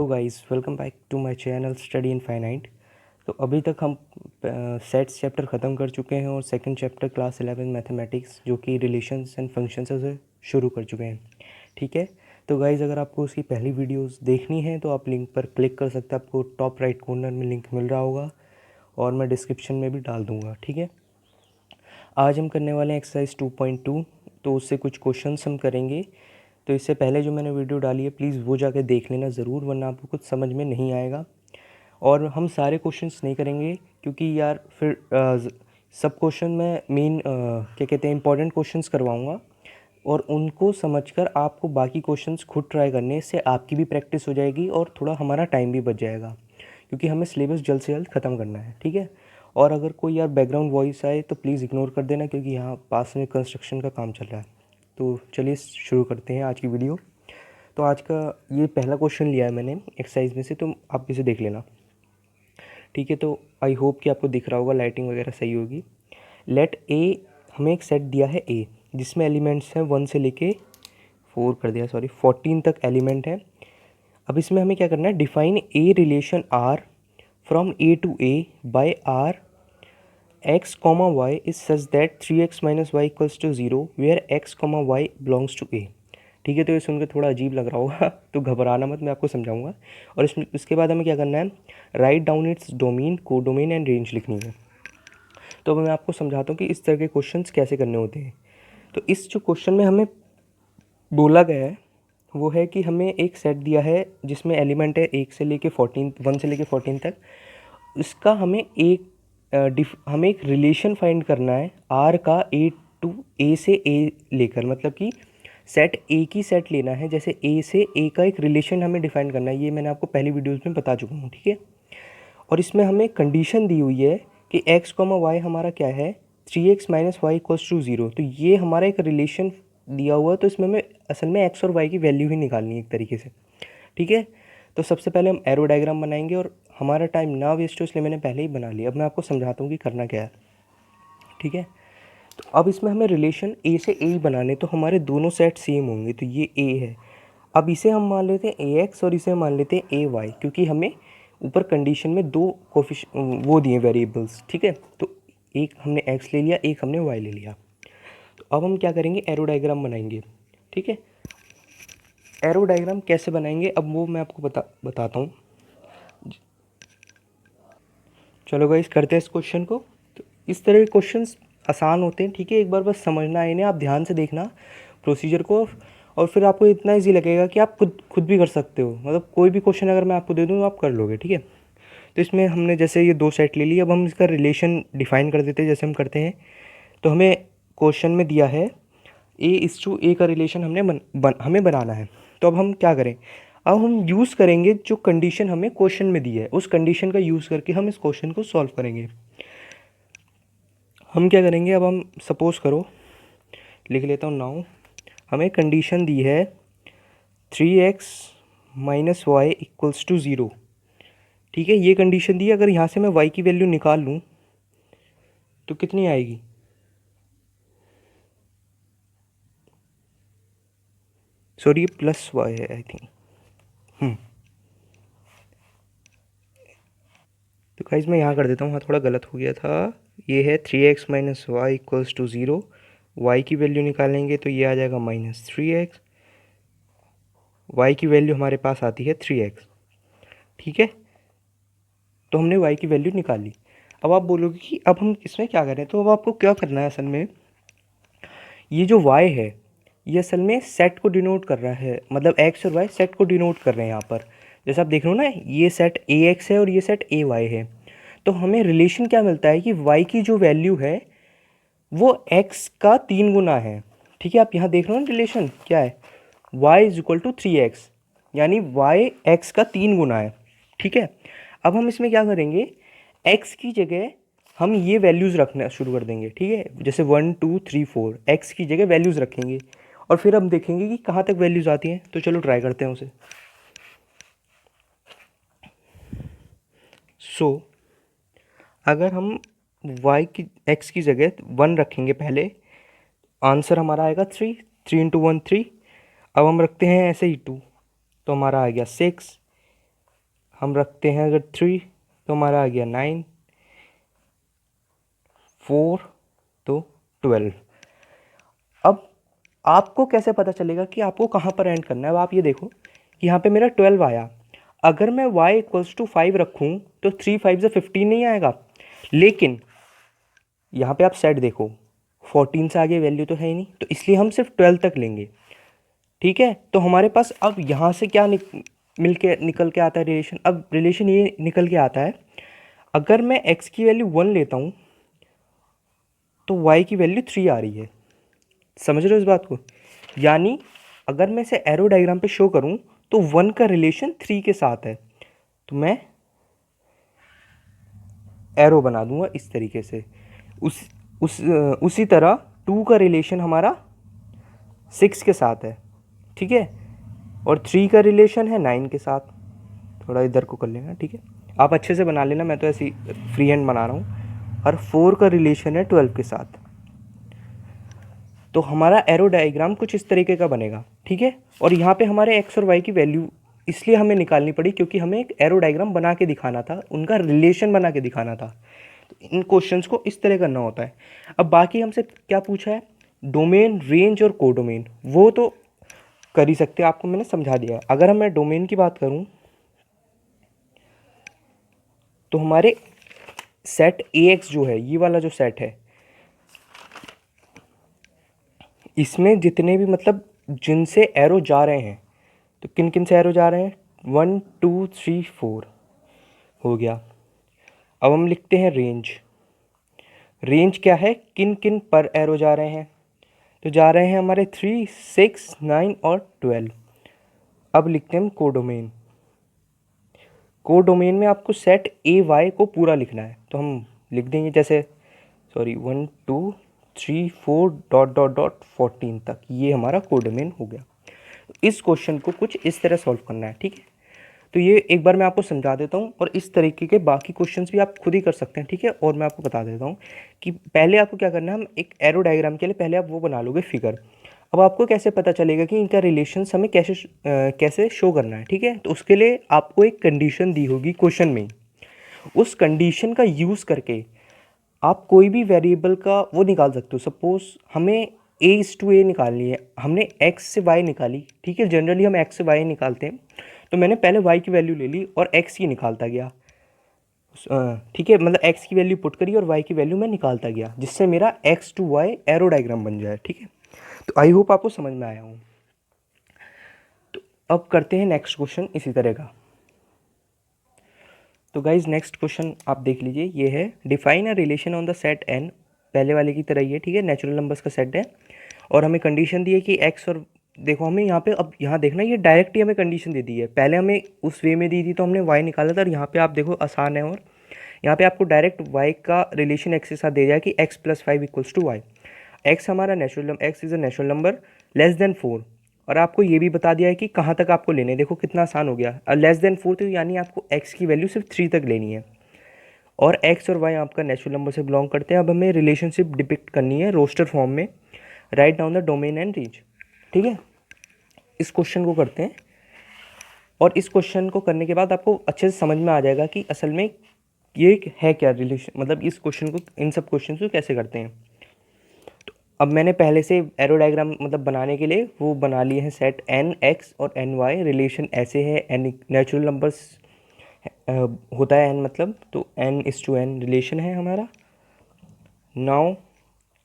Hello guys, welcome back to my channel study infinite. तो अभी तक हम सेट्स चैप्टर ख़त्म कर चुके हैं और सेकंड चैप्टर क्लास 11 मैथमेटिक्स जो कि रिलेशंस एंड फंक्शंस से शुरू कर चुके हैं। ठीक है, तो गाइस अगर आपको उसकी पहली वीडियोस देखनी है तो आप लिंक पर क्लिक कर सकते हैं। आपको टॉप राइट कॉर्नर में लिंक मिल रहा होगा और मैं डिस्क्रिप्शन में भी डाल दूँगा। ठीक है, आज हम करने वाले हैं एक्सरसाइज 2.2। तो उससे कुछ क्वेश्चंस हम करेंगे। तो इससे पहले जो मैंने वीडियो डाली है प्लीज़ वो जाकर देख लेना ज़रूर, वरना आपको कुछ समझ में नहीं आएगा। और हम सारे क्वेश्चंस नहीं करेंगे क्योंकि यार फिर सब क्वेश्चन में मेन क्या कहते हैं इंपॉर्टेंट क्वेश्चंस करवाऊंगा और उनको समझकर आपको बाकी क्वेश्चंस खुद ट्राई करने से आपकी भी प्रैक्टिस हो जाएगी और थोड़ा हमारा टाइम भी बच जाएगा, क्योंकि हमें सिलेबस जल्द से जल्द ख़त्म करना है। ठीक है, और अगर कोई यार बैकग्राउंड वॉइस आए तो प्लीज़ इग्नोर कर देना, क्योंकि यहाँ पास में कंस्ट्रक्शन का काम चल रहा है। तो चलिए शुरू करते हैं आज की वीडियो। तो आज का ये पहला क्वेश्चन लिया है मैंने एक्सरसाइज में से, तो आप इसे देख लेना। ठीक है, तो आई होप कि आपको दिख रहा होगा, लाइटिंग वगैरह सही होगी। लेट ए, हमें एक सेट दिया है ए जिसमें एलिमेंट्स हैं 1 से लेके 4 कर दिया, सॉरी 14 तक एलिमेंट है। अब इसमें हमें क्या करना है, define a relation R from A to A by R x comma y is such that 3x minus Y equals to 0 where x comma y belongs to A. ठीक है, तो ये सुनकर थोड़ा अजीब लग रहा होगा तो घबराना मत, मैं आपको समझाऊंगा। और इसके बाद हमें क्या करना है, राइट डाउन इट्स डोमेन, को डोमेन एंड रेंज लिखनी है। तो अब मैं आपको समझाता हूँ कि इस तरह के क्वेश्चंस कैसे करने होते हैं। तो इस जो क्वेश्चन में हमें बोला गया है वो है कि हमें एक सेट दिया है जिसमें एलिमेंट है 1 से लेके 14, 1 से लेके 14 तक। इसका हमें एक रिलेशन फाइंड करना है आर का ए टू ए से ए लेकर, मतलब कि सेट ए की सेट लेना है, जैसे ए से ए का एक रिलेशन हमें डिफाइन करना है। ये मैंने आपको पहली वीडियोस में बता चुका हूँ। ठीक है, और इसमें हमें कंडीशन दी हुई है कि एक्स कॉमा वाई हमारा क्या है, 3x minus Y equals to 0। तो ये हमारा एक रिलेशन दिया हुआ है, तो इसमें हमें असल में एक्स और वाई की वैल्यू ही निकालनी है एक तरीके से। ठीक है, तो सबसे पहले हम एरो डायग्राम बनाएंगे और हमारा टाइम ना वेस्ट हो इसलिए मैंने पहले ही बना लिया। अब मैं आपको समझाता हूँ कि करना क्या है। ठीक है, तो अब इसमें हमें रिलेशन ए से ए ही बनाने, तो हमारे दोनों सेट सेम होंगे। तो ये ए है, अब इसे हम मान लेते हैं ए एक्स और इसे हम मान लेते हैं ए वाई, क्योंकि हमें ऊपर कंडीशन में दो वो दिए वेरिएबल्स। ठीक है, तो एक हमने एक्स ले लिया, एक हमने वाई ले लिया। तो अब हम क्या करेंगे, एरो डायग्राम बनाएंगे। ठीक है, एरो डायग्राम कैसे बनाएंगे अब वो मैं आपको बताता हूँ। चलो गाइस करते हैं इस क्वेश्चन को। तो इस तरह के क्वेश्चंस आसान होते हैं। ठीक है, एक बार बस समझना है इन्हें, आप ध्यान से देखना प्रोसीजर को, और फिर आपको इतना इजी लगेगा कि आप खुद भी कर सकते हो। मतलब कोई भी क्वेश्चन अगर मैं आपको दे दूँ तो आप कर लोगे। ठीक है, तो इसमें हमने जैसे ये दो सेट ले ली, अब हम इसका रिलेशन डिफाइन कर देते हैं जैसे हम करते हैं। तो हमें क्वेश्चन में दिया है ए इस टू ए का रिलेशन हमें बनाना है। तो अब हम क्या करें, अब हम यूज़ करेंगे जो कंडीशन हमें क्वेश्चन में दी है, उस कंडीशन का यूज़ करके हम इस क्वेश्चन को सॉल्व करेंगे। हम क्या करेंगे, अब हम सपोज़ करो लिख लेता हूँ नाउ, हमें कंडीशन दी है 3x minus Y equals to 0। ठीक है, ये कंडीशन दी है। अगर यहाँ से मैं y की वैल्यू निकाल लूँ तो कितनी आएगी, सॉरी ये प्लस वाई है आई थिंक। तो गाइस मैं यहाँ कर देता हूँ, हाँ थोड़ा गलत हो गया था। ये है 3x minus Y equals to 0। Y की वैल्यू निकालेंगे तो ये आ जाएगा -3x। वाई की वैल्यू हमारे पास आती है 3x। ठीक है, तो हमने y की वैल्यू निकाल ली। अब आप बोलोगे कि अब हम इसमें क्या करें, तो अब आपको क्या करना है, असल में ये जो y है ये असल में सेट को डिनोट कर रहा है, मतलब x और y सेट को डिनोट कर रहे हैं यहाँ पर। जैसे आप देख रहे हो ना, ये सेट ax है और ये सेट ay है। तो हमें रिलेशन क्या मिलता है कि y की जो वैल्यू है वो x का 3 गुना है। ठीक है, आप यहाँ देख रहे हो ना रिलेशन क्या है, y is equal to 3x, यानी y x का 3 गुना है। ठीक है, अब हम इसमें क्या करेंगे, x की जगह हम ये वैल्यूज़ रखना शुरू कर देंगे। ठीक है, जैसे 1 2 3 4 x की जगह वैल्यूज़ रखेंगे और फिर हम देखेंगे कि कहाँ तक वैल्यूज़ आती हैं। तो चलो ट्राई करते हैं उसे। अगर हम x की जगह 1 रखेंगे पहले, आंसर हमारा आएगा 3, 3 इंटू 1 3। अब हम रखते हैं ऐसे ही 2, तो हमारा आ गया 6। हम रखते हैं अगर 3 तो हमारा आ गया 9, 4 तो 12। अब आपको कैसे पता चलेगा कि आपको कहाँ पर एंड करना है? अब आप ये देखो कि यहाँ पे मेरा 12 आया। अगर मैं y इक्वल्स टू 5 रखूँ तो 3 5 से 15 नहीं आएगा, लेकिन यहाँ पे आप सेट देखो 14 से आगे वैल्यू तो है ही नहीं, तो इसलिए हम सिर्फ 12 तक लेंगे। ठीक है, तो हमारे पास अब यहाँ से क्या निकल के आता है रिलेशन? अब रिलेशन ये निकल के आता है, अगर मैं x की वैल्यू 1 लेता हूँ तो y की वैल्यू 3 आ रही है। समझ रहे हो इस बात को? यानी अगर मैं इसे एरो डायग्राम पे शो करूं तो 1 का रिलेशन 3 के साथ है, तो मैं एरो बना दूंगा इस तरीके से। उसी तरह 2 का रिलेशन हमारा 6 के साथ है, ठीक है, और 3 का रिलेशन है 9 के साथ। थोड़ा इधर को कर लेना, ठीक है, आप अच्छे से बना लेना, मैं तो ऐसे फ्री हैंड बना रहा हूँ। और 4 का रिलेशन है 12 के साथ। तो हमारा एरो डायग्राम कुछ इस तरीके का बनेगा, ठीक है। और यहाँ पे हमारे एक्स और वाई की वैल्यू इसलिए हमें निकालनी पड़ी क्योंकि हमें एक एरो डायग्राम बना के दिखाना था, उनका रिलेशन बना के दिखाना था। तो इन क्वेश्चंस को इस तरह करना होता है। अब बाकी हमसे क्या पूछा है, डोमेन, रेंज और कोडोमेन, वो तो कर ही सकते हैं, आपको मैंने समझा दिया। अगर मैं डोमेन की बात करूँ तो हमारे सेट AX जो है, ये वाला जो सेट है, इसमें जितने भी मतलब जिनसे एरो जा रहे हैं, तो किन किन से एरो जा रहे हैं, 1 2 3 4 हो गया। अब हम लिखते हैं रेंज। रेंज क्या है, किन किन पर एरो जा रहे हैं, तो जा रहे हैं हमारे 3 6 9 और 12। अब लिखते हैं हम कोडोमेन। कोडोमेन में आपको सेट AY को पूरा लिखना है, तो हम लिख देंगे जैसे 1 2 3 4 डॉट डॉट डॉट 14 तक, ये हमारा कोडोमेन हो गया। इस क्वेश्चन को कुछ इस तरह सॉल्व करना है, ठीक है। तो ये एक बार मैं आपको समझा देता हूँ, और इस तरीके के बाकी क्वेश्चंस भी आप खुद ही कर सकते हैं, ठीक है। और मैं आपको बता देता हूँ कि पहले आपको क्या करना है, हम एक एरो डायग्राम के लिए पहले आप वो बना लोगे फिगर। अब आपको कैसे पता चलेगा कि इनका रिलेशंस हमें कैसे शो करना है, ठीक है। तो उसके लिए आपको एक कंडीशन दी होगी क्वेश्चन में, उस कंडीशन का यूज़ करके आप कोई भी वेरिएबल का वो निकाल सकते हो। सपोज हमें A/A निकालनी है, हमने x से y निकाली, ठीक है, जनरली हम x से y निकालते हैं, तो मैंने पहले y की वैल्यू ले ली और x की निकालता गया, ठीक है, मतलब x की वैल्यू पुट करी और y की वैल्यू मैं निकालता गया, जिससे मेरा x to y arrow diagram बन जाए, ठीक है। तो आई होप आपको समझ में आया हूँ। तो अब करते हैं नेक्स्ट क्वेश्चन इसी तरह का। तो गाइज नेक्स्ट क्वेश्चन आप देख लीजिए, ये है define a relation on the set n, पहले वाले की तरह ही है, ठीक है, नेचुरल नंबर्स का सेट है, और हमें कंडीशन दी है कि x और देखो हमें यहाँ पे, अब यहाँ देखना, ये डायरेक्ट ही हमें कंडीशन दे दी है, पहले हमें उस वे में दी थी तो हमने y निकाला था, और यहाँ पे आप देखो आसान है, और यहाँ पे आपको डायरेक्ट y का रिलेशन x के साथ दे दिया कि x + 5 equals to y। x हमारा x is a natural number less than 4, और आपको ये भी बता दिया है कि कहाँ तक आपको लेने, देखो कितना आसान हो गया। लेस देन 4 तो यानी आपको x की वैल्यू सिर्फ 3 तक लेनी है, और x और y आपका नेचुरल नंबर से बिलोंग करते हैं। अब हमें रिलेशनशिप डिपिक्ट करनी है रोस्टर फॉर्म में, write down the domain and range, ठीक है। इस क्वेश्चन को करते हैं, और इस क्वेश्चन को करने के बाद आपको अच्छे से समझ में आ जाएगा कि असल में ये है क्या रिलेशन, मतलब इस क्वेश्चन को, इन सब क्वेश्चन को कैसे करते हैं। अब मैंने पहले से एरो डायग्राम मतलब बनाने के लिए वो बना लिए हैं सेट एन एक्स और एन वाई, रिलेशन ऐसे है, एन नेचुरल नंबर्स होता है एन, मतलब तो n/n रिलेशन है हमारा। नाउ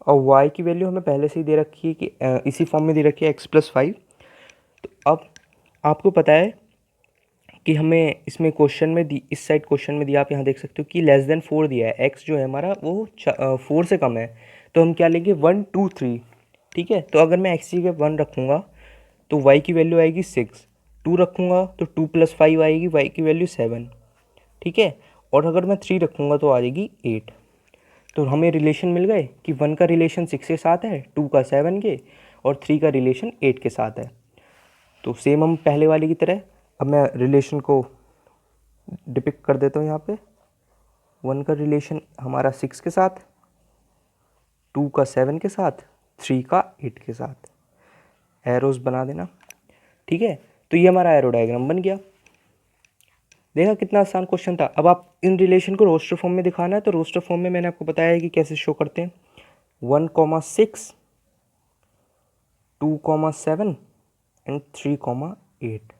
और वाई की वैल्यू हमें पहले से ही दे रखी है कि इसी फॉर्म में दे रखी है x + 5। तो अब आपको पता है कि हमें इसमें क्वेश्चन में दी, इस साइड क्वेश्चन में दिया, आप यहाँ देख सकते हो कि लेस देन 4 दिया है, x जो है हमारा वो 4 से कम है, तो हम क्या लेंगे 1 2 3, ठीक है। तो अगर मैं x की जगह 1 रखूँगा तो y की वैल्यू आएगी 6, 2 रखूँगा तो 2 + 5 आएगी, y की वैल्यू 7, ठीक है, और अगर मैं 3 रखूँगा तो आ जाएगी 8। तो हमें रिलेशन मिल गए कि 1 का रिलेशन 6 के साथ है, 2 का 7 के, और 3 का रिलेशन 8 के साथ है। तो सेम हम पहले वाले की तरह, अब मैं रिलेशन को डिपिक्ट कर देता हूँ यहाँ पे। 1 का रिलेशन हमारा 6 के साथ, 2 का 7 के साथ, 3 का 8 के साथ, एरोज बना देना, ठीक है। तो ये हमारा एरो डायग्राम बन गया। देखा कितना आसान क्वेश्चन था। अब आप इन रिलेशन को रोस्टर फॉर्म में दिखाना है, तो रोस्टर फॉर्म में मैंने आपको बताया है कि कैसे शो करते हैं। 1,6, 2,7 एंड 3,8।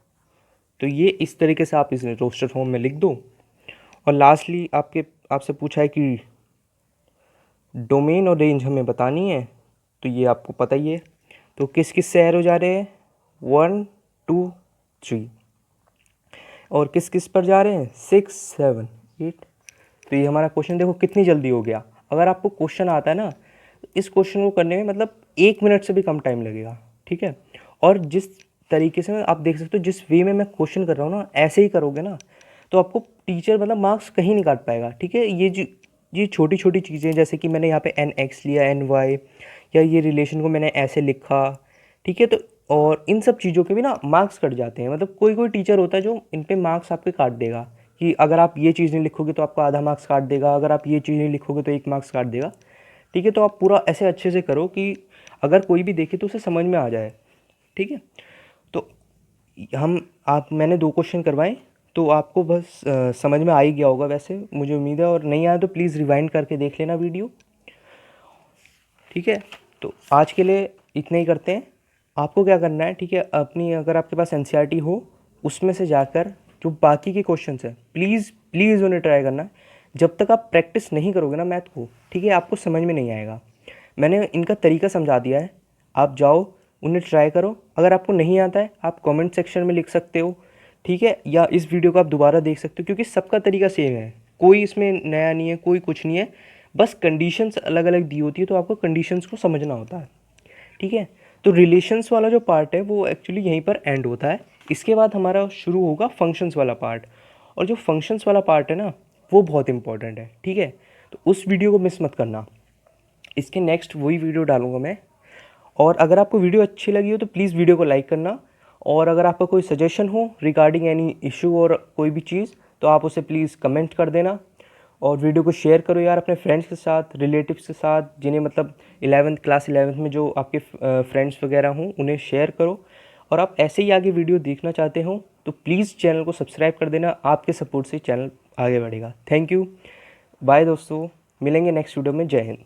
तो ये इस तरीके से आप इस रोस्टर फॉर्म में लिख दो। और लास्टली आपसे पूछा है कि डोमेन और रेंज हमें बतानी है, तो ये आपको पता ही है। तो किस किस से एरो जा रहे हैं, 1, 2, 3, और किस किस पर जा रहे हैं, 6, 7, 8। तो ये हमारा क्वेश्चन देखो कितनी जल्दी हो गया। अगर आपको क्वेश्चन आता है ना, इस क्वेश्चन को करने में मतलब 1 मिनट से भी कम टाइम लगेगा, ठीक है। और जिस तरीके से आप देख सकते हो, जिस वे में मैं क्वेश्चन कर रहा हूँ ना, ऐसे ही करोगे ना तो आपको टीचर मतलब मार्क्स कहीं नहीं काट पाएगा, ठीक है। ये छोटी छोटी चीज़ें, जैसे कि मैंने यहाँ पे NX लिया, NY, या ये रिलेशन को मैंने ऐसे लिखा, ठीक है। तो और इन सब चीज़ों के भी ना मार्क्स कट जाते हैं। मतलब कोई कोई टीचर होता है जो इन पे मार्क्स आपके काट देगा कि अगर आप ये चीज़ नहीं लिखोगे तो आपको आधा मार्क्स काट देगा, अगर आप ये चीज़ नहीं लिखोगे तो 1 मार्क्स काट देगा, ठीक है। तो आप पूरा ऐसे अच्छे से करो कि अगर कोई भी देखे तो उसे समझ में आ जाए, ठीक है। तो मैंने 2 क्वेश्चन करवाए, तो आपको बस समझ में आ ही गया होगा वैसे, मुझे उम्मीद है। और नहीं आया तो प्लीज़ रिवाइंड करके देख लेना वीडियो, ठीक है। तो आज के लिए इतना ही करते हैं। आपको क्या करना है, ठीक है, अपनी अगर आपके पास NCERT हो उसमें से जाकर जो बाकी के क्वेश्चंस हैं, प्लीज़ प्लीज़ उन्हें ट्राई करना। जब तक आप प्रैक्टिस नहीं करोगे ना मैथ को, ठीक है, आपको समझ में नहीं आएगा। मैंने इनका तरीका समझा दिया है, आप जाओ उन्हें ट्राई करो। अगर आपको नहीं आता है आप कमेंट सेक्शन में लिख सकते हो, ठीक है, या इस वीडियो को आप दोबारा देख सकते हो, क्योंकि सबका तरीका सेम है, कोई इसमें नया नहीं है, कोई कुछ नहीं है। बस कंडीशंस अलग अलग दी होती है, तो आपको कंडीशंस को समझना होता है, ठीक है। तो रिलेशंस वाला जो पार्ट है वो एक्चुअली यहीं पर एंड होता है। इसके बाद हमारा शुरू होगा फंक्शंस वाला पार्ट। और जो फंक्शंस वाला पार्ट है ना, वो बहुत इंपॉर्टेंट है, ठीक है। तो उस वीडियो को मिस मत करना, इसके नेक्स्ट वही वीडियो डालूंगा मैं। और अगर आपको वीडियो अच्छी लगी हो तो प्लीज़ वीडियो को लाइक करना। और अगर आपका कोई सजेशन हो रिगार्डिंग एनी इशू और कोई भी चीज़, तो आप उसे प्लीज़ कमेंट कर देना। और वीडियो को शेयर करो यार अपने फ्रेंड्स के साथ, रिलेटिव्स के साथ, जिन्हें मतलब क्लास 11th में जो आपके फ्रेंड्स वगैरह हों उन्हें शेयर करो। और आप ऐसे ही आगे वीडियो देखना चाहते हो तो प्लीज़ चैनल को सब्सक्राइब कर देना, आपके सपोर्ट से चैनल आगे बढ़ेगा। थैंक यू, बाय दोस्तों, मिलेंगे नेक्स्ट वीडियो में। जय हिंद।